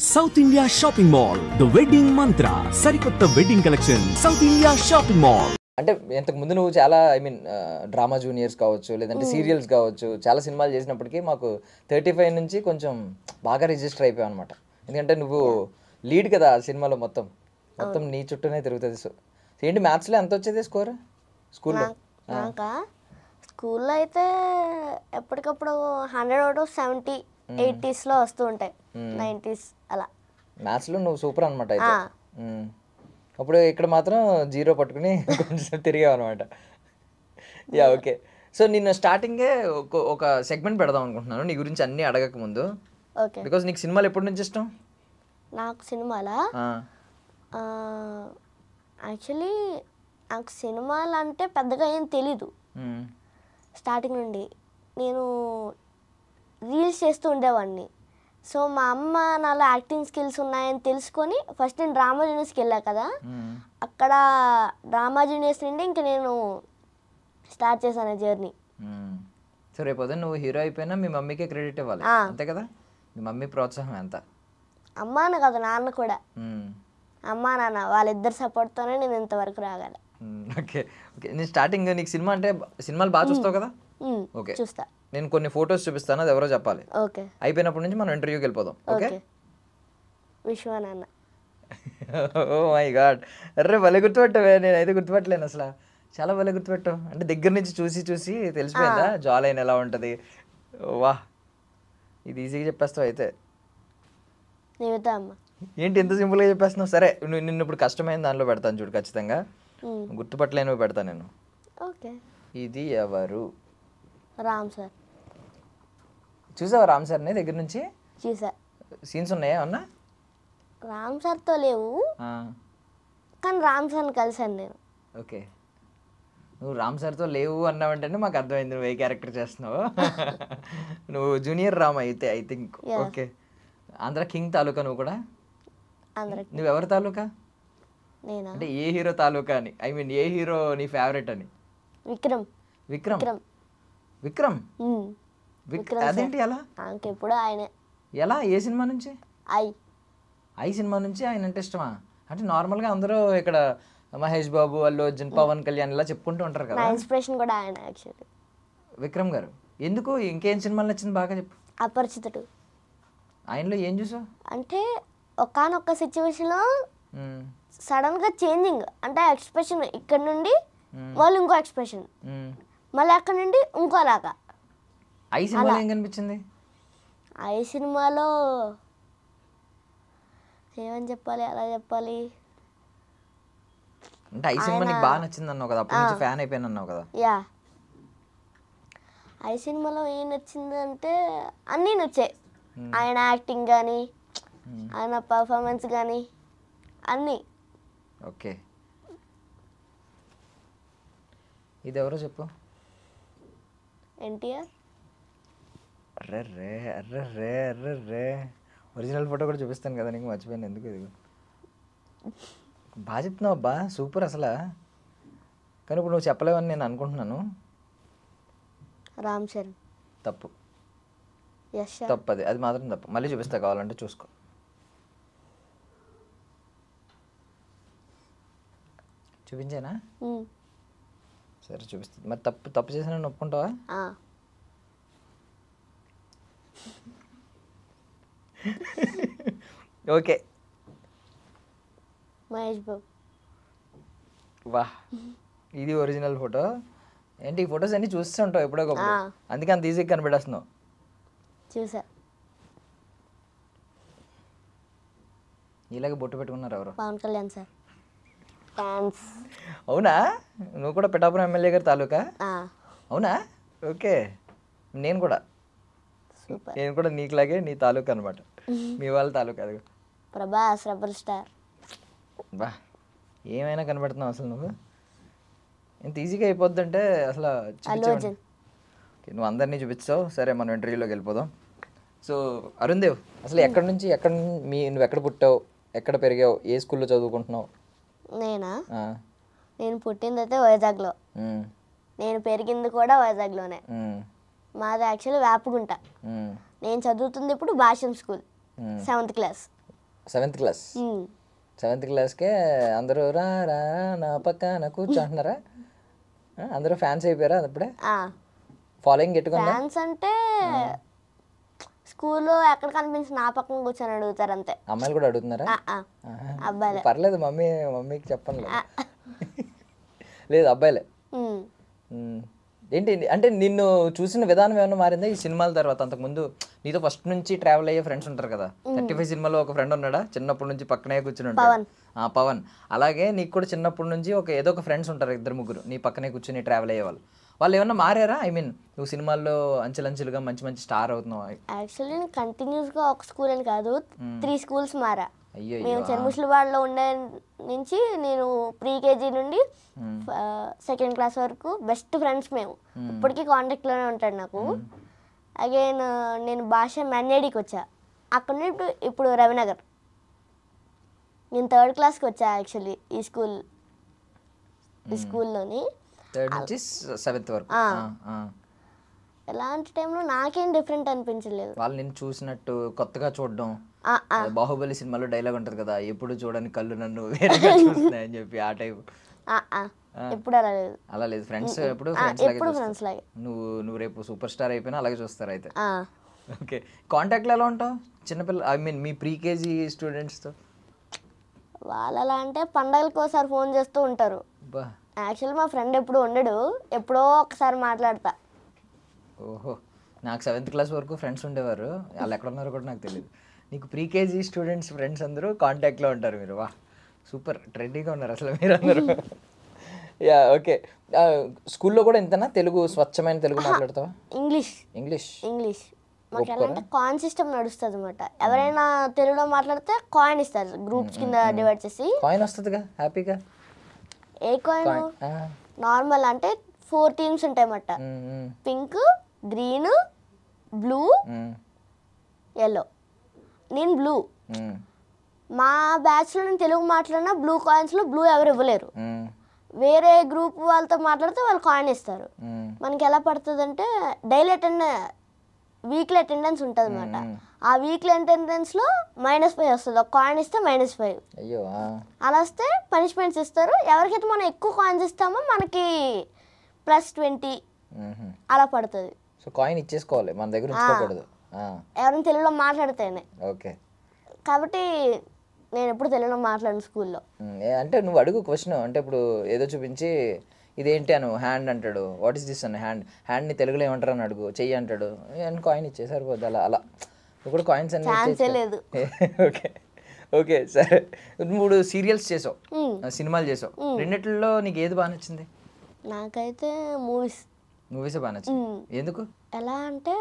South India shopping mall the wedding మంత్ర సరికొత్త wedding collection south India shopping mall. అంటే ఇంతకు ముందు నువ్వు చాలా డ్రామా జూనియర్స్ కావచ్చు, లేదంటే సీరియల్స్ కావచ్చు, చాలా సినిమాలు చేసినప్పటికీ మాకు 35 నుంచి కొంచెం బాగా రిజిస్టర్ అయిపోయావు అనమాట. ఎందుకంటే నువ్వు లీడ్ కదా ఆ సినిమాలో, మొత్తం నీ చుట్టూనే తిరుగుతుంది. సో ఏంటి మ్యాథ్స్లో ఎంత వచ్చేది స్కోర్ స్కూల్లో? స్కూల్లో అయితే ఎప్పటికప్పుడు 100/70, 80s వస్తూ ఉంటాయి, 90s అలా. మ్యాథ్స్లో నువ్వు సూపర్ అనమాట అయితే. అప్పుడు ఇక్కడ మాత్రం 0 పట్టుకుని కొంచెం తిరిగావు అనమాట. Yeah okay. సో నేను స్టార్టింగే ఒక సెగ్మెంట్ పెడదాం అనుకుంటున్నాను నీ గురించి అన్నీ అడగక ముందు. ఓకే. బికాజ్ నీకు సినిమాలు ఎప్పటి నుంచి ఇష్టం? నాకు సినిమాలా యాక్చువల్లీ నాకు సినిమాలు అంటే పెద్దగా ఏం తెలీదు. స్టార్టింగ్ నుండి నేను రీల్స్ చేస్తూ ఉండేవాడిని. సో మా అమ్మ నాలో యాక్టింగ్ స్కిల్స్ ఉన్నాయని తెలుసుకొని ఫస్ట్ నేను డ్రామా జూనియర్స్కి వెళ్ళా కదా, అక్కడ డ్రామా జూనియర్స్ నుండి ఇంకా నేను స్టార్ట్ చేశాను జర్నీ. సో రేపు నువ్వు హీరో అయిపోయినా మీ మమ్మీకే క్రెడిట్ ఇవ్వాలి, అంతే కదా? మీ మమ్మీ ప్రోత్సాహం ఎంత? అమ్మాన కదా, నాన్న కూడా. అమ్మా నాన్న వాళ్ళిద్దరు సపోర్ట్తోనే నేను ఇంతవరకు రాగలను. Okay okay. నేను స్టార్టింగ్ నీకు సినిమా అంటే సినిమాలు బాగా చూస్తావు కదా? ఓకే, చూస్తా. నేను కొన్ని ఫొటోస్ చూపిస్తాను, అది ఎవరో చెప్పాలి. ఓకే. అయిపోయినప్పటి నుంచి మనం ఇంటర్వ్యూకి వెళ్ళిపోదాం. ఓకే. విశ్వనాన్న. ఓ మై గాడ్, అర్రే భలే గుర్తుపెట్టావే, నేనైతే గుర్తుపెట్టలేను అసలు. చాలా భలే గుర్తుపెట్టావు. అంటే దగ్గర నుంచి చూసి చూసి తెలిసిపోయిందా జాల్ అయిన ఎలా ఉంటుంది? వా, ఇది ఈజీగా చెప్పేస్తావు అయితే. ఏంటి ఎంత సింపుల్గా చెప్పేస్తున్నావు? సరే నిన్ను ఇప్పుడు కష్టమైన దానిలో పెడతాను చూడు, ఖచ్చితంగా గుర్తుపట్టలేనివి పెడతాను నేను. ఓకే. ఇది ఎవరు? రామ్ సార్. చూసావా రామ్ సార్ని దగ్గర నుంచి? చూసా. సీన్స్ ఉన్నాయా అన్నా? రామ్ సార్తో లేవు, కానీ రామ్ సార్ని కలిసాను నేను. ఓకే, నువ్వు రామ్ సార్తో లేవు అన్నావంటేనే మాకు అర్థమైంది నువ్వు ఏ క్యారెక్టర్ చేస్తున్నావు. నువ్వు జూనియర్ రామ్ అయితే I think. Okay. Andhra king Taluka నువ్వు కూడా? నువ్వు ఎవరి తాలూకా? అంటే ఏ హీరో తాలూకా అని, ఐ మీన్ ఏ హీరో నీ ఫేవరెట్ అని? విక్రమ్. విక్రమ్ విక్రమ్ విక్రమ్ అదేంటి అలా? ఎప్పుడు ఆయనే. ఎలా? ఏ సినిమా నుంచి? ఐ సినిమా నుంచి ఆయన అంటే ఇష్టమా? అంటే నార్మల్గా అందరూ ఇక్కడ మహేష్ బాబు, అల్లు అర్జున్, పవన్ కళ్యాణ్ ఇలా చెప్పుకుంటూ ఉంటారు కదా. ఇన్స్పిరేషన్ కూడా ఆయన యాక్చువల్లీ. విక్రమ్ గారు ఎందుకు? ఇంకేం సినిమాలు నచ్చింది బాగా చెప్పు. అపరిచితుడు. ఆయనలో ఏం చూసావు? అంటే ఒకానొక సిచ్యువేషన్లో సడన్గా చేంజింగ్, అంటే ఎక్స్ప్రెషన్ ఇక్కడ నుండి వాళ్ళు ఇంకో ఎక్స్ప్రెషన్, మళ్ళీ అక్కడ నుండి ఇంకోలాగా. ఐ సినిమాలో ఏం కనిపించింది? ఐ సినిమాలో ఏమని చెప్పాలి, అలా చెప్పాలి. అంటే ఐ సినిమా నీకు బాగా నచ్చింది అన్నావు కదా, అప్పటి నుంచి ఫ్యాన్ అయిపోయాను అన్నావు కదా. యా, ఐ సినిమాలో ఏం నచ్చింది అంటే అన్నీ నచ్చాయి. ఆయన యాక్టింగ్ కానీ, ఆయన పర్ఫార్మెన్స్ కానీ అన్నీ. ఓకే, ఇది ఎవరో చెప్పు. NTR. Array array array, original photo కూడా చూపిస్తాను కదా నీకు, మర్చిపోయాను ఎందుకు. ఇది బాగా చెప్తున్నావు అబ్బా, సూపర్ అసలు. కానీ ఇప్పుడు నువ్వు చెప్పలేవని నేను అనుకుంటున్నాను. రామ్ చరణ్. తప్పు తప్పు, అది మాత్రం తప్పు. మళ్ళీ చూపిస్తా, కావాలంటే చూసుకో. చూపించానా? సరే చూపిస్తుంది. మరి తప్పు చేసిన ఒప్పుకుంటావా? ఓకే. మహేష్ బాబు. వా, ఇది ఒరిజినల్ ఫోటో. ఏంటి ఈ ఫొటోస్ అన్ని చూస్తూ ఉంటావు ఎప్పుడో ఒకప్పుడు, అందుకే అంత ఈజీగా కనిపెట్టేస్తున్నావు. చూసా. ఇలాగే బొట్టు పెట్టుకున్నారు ఎవరు? పవన్ కళ్యాణ్ సార్. అవునా? నువ్వు కూడా పిఠాపురం ఎమ్మెల్యే గారి తాలూకా? అవునా? ఓకే. నేను కూడా నీకులాగే నీ తాలూకా అనమాట, మీ వాళ్ళ తాలూకా. అది ప్రభాస్ రెబల్ స్టార్. బా, ఏమైనా కనబడుతున్నావు అసలు నువ్వు. ఎంత ఈజీగా అయిపోద్ది అంటే అసలు. ఓకే, నువ్వు అందరినీ చూపించావు. సరే మనం ఇంటర్వ్యూలోకి వెళ్ళిపోదాం. సో అరుణ్ దేవ్, అసలు నువ్వు ఎక్కడ పుట్టావు, ఎక్కడ పెరిగావు, ఏ స్కూల్లో చదువుకుంటున్నావు? నేను పుట్టింది అయితే వైజాగ్లో, నేను పెరిగింది కూడా వైజాగ్లోనే. మాది యాక్చువల్లీ వేపగుంట. నేను చదువుతుంది ఇప్పుడు Bhashyam school 7th class. 7th class 7th క్లాస్కే అందరూ రా రా నా పక్కన కూర్చో అంటున్నారా? అందరూ ఫ్యాన్స్ అయిపోయారా అప్పుడే? ఫాలోయింగ్ ఎట్టుకుందా? ఫ్యాన్స్ అంటే స్కూల్లో ఎక్కడ కనిపించి నా పక్కన కూర్చొని అడుగుతారు అంతే. అమ్మాయిలు కూడా అడుగుతున్నారా? అబ్బాయిలే. పర్లేదు, మమ్మీకి చెప్పను. లేదు అబ్బాయిలే. ఏంటి అంటే నిన్ను చూసిన విధానం ఏమైనా మారిందా ఈ సినిమాల తర్వాత? అంతకుముందు నీతో ఫస్ట్ నుంచి ట్రావెల్ అయ్యే ఫ్రెండ్స్ ఉంటారు కదా, 35 సినిమాలో ఒక ఫ్రెండ్ ఉన్నాడా చిన్నప్పటి నుంచి పక్కనే కూర్చుని ఉంటాడు? పవన్. అలాగే నీకు కూడా చిన్నప్పటి నుంచి ఏదో ఒక ఫ్రెండ్స్ ఉంటారు, 2-3 నీ పక్కనే కూర్చుని ట్రావెల్ అయ్యే వాళ్ళు ఏమన్నా మారారా? ఐ మీన్ నువ్వు సినిమాల్లో అంచెలంచెలుగా మంచి మంచి స్టార్ అవుతున్నావు. యాక్చువల్లీ నేను కంటిన్యూస్గా ఒక స్కూల్ అని కాదు 3 స్కూల్స్ మారా. అయ్యో, మేము చెన్ముసలివాడలో ఉండే నుంచి నేను ప్రీకేజీ నుండి 2nd క్లాస్ వరకు బెస్ట్ ఫ్రెండ్స్ మేము. ఇప్పటికీ కాంటాక్ట్లోనే ఉంటాడు నాకు. అగైన్ నేను భాష మెన్నేడికి వచ్చా, అక్కడ నుండి ఇప్పుడు రవినగర్. నేను 3rd క్లాస్కి వచ్చా యాక్చువల్లీ ఈ స్కూల్లోని. 3rd నుంచి 7th వరకు. ఎలాంటి టైంలో నాకేం డిఫరెంట్ అనిపించలేదు. వాళ్ళు నేను చూసినట్టు కొత్తగా చూడడం. బాహుబలి సినిమాలో డైలాగ్ ఉంటది కదా, ఎప్పుడు చూడని కళ్ళు నన్ను వేరేగా చూస్తున్నాయని చెప్పి, ఆ టైప్. ఎప్పుడు అలా లేదు. అలా లేదు, ఫ్రెండ్స్ ఎప్పుడు ఫ్రెండ్స్ లాగే. నువ్వు రేపు సూపర్ స్టార్ అయిపోయినా అలాగే చూస్తారు అయితే. ఓకే, కాంటాక్ట్లో ఎలా ఉంటావు చిన్నపిల్ల, ఐ మీన్ మీ ప్రీకేజీ స్టూడెంట్స్తో? వాళ్ళు ఎలా అంటే పండగలకు ఒకసారి ఫోన్ చేస్తూ ఉంటారు. యాక్చువల్లీ మా ఫ్రెండ్ ఎప్పుడు ఉండడు, ఎప్పుడో ఒకసారి మాట్లాడతా. ఓహో, నాకు 7th క్లాస్ వరకు ఫ్రెండ్స్ ఉండేవారు, వాళ్ళు ఎక్కడ ఉన్నారో కూడా నాకు తెలియదు. నీకు ప్రీకేజీ స్టూడెంట్స్ ఫ్రెండ్స్ అందరూ కాంటాక్ట్లో ఉంటారు మీరు. వా, సూపర్ ట్రెండీగా ఉన్నారు అసలు మీరు అందరూ. Yeah, okay. స్కూల్లో కూడా ఇంతనా తెలుగు, స్వచ్ఛమైన తెలుగు మాట్లాడతావా? ఇంగ్లీష్ మాకు ఎలా అంటే కాయిన్ సిస్టమ్ నడుస్తుంది అనమాట. ఎవరైనా తెలుగులో మాట్లాడితే కాయిన్ ఇస్తారు, గ్రూప్స్ కింద డివైడ్ చేసి. కాయిన్ వస్తుందిగా హ్యాపీగా. ఏ కాయిన్? నార్మల్ అంటే 4 టీమ్స్ ఉంటాయి అన్నమాట. Pink, green, blue, yellow. నేను బ్లూ. మా బ్యాచ్లో నేను తెలుగు మాట్లాడినా బ్లూ కాయిన్స్లో బ్లూ ఎవరు ఇవ్వలేరు. వేరే గ్రూప్ వాళ్ళతో మాట్లాడితే వాళ్ళు కాయిన్ ఇస్తారు. మనకి ఎలా పడుతుంది అంటే వీక్లీ అటెండెన్స్ ఉంటుంది అనమాట. ఆ వీక్లీ అటెండెన్స్లో -5 వస్తుంది. ఒక కాయిన్ ఇస్తే -5. అయ్యో, అలా వస్తే పనిష్మెంట్స్ ఇస్తారు. ఎవరికైతే మనం ఎక్కువ కాయిన్స్ ఇస్తామో మనకి +20 అలా పడుతుంది. సో కాయిన్ ఇచ్చేసుకోవాలి, మన దగ్గర ఉంచుకోకూడదు ఎవరైనా తెలుగులో మాట్లాడితేనే. ఓకే, కాబట్టి నేను ఎప్పుడు తెలుగులో మాట్లాడను స్కూల్లో. అంటే నువ్వు అడుగు క్వశ్చన్, అంటే ఇప్పుడు ఏదో చూపించి ఇదేంటి అను, హ్యాండ్ అంటాడు, వాట్ ఈస్ దిస్ అని, హ్యాండ్ని తెలుగులో ఏమంటారు అని అడుగు, చెయ్యి అంటాడు, అండ్ కాయిన్ ఇచ్చే సరిపోద్ది. అలా నువ్వు కూడా కాయిన్స్ అన్ని లేదు. ఓకే సరే. 3 సీరియల్స్ చేసావు, సినిమాలు చేసావు, రెండిట్లో నీకు ఏది బాగా నచ్చింది? నాకైతే మూవీసే బాగా నచ్చింది. ఎందుకు? ఎలా అంటే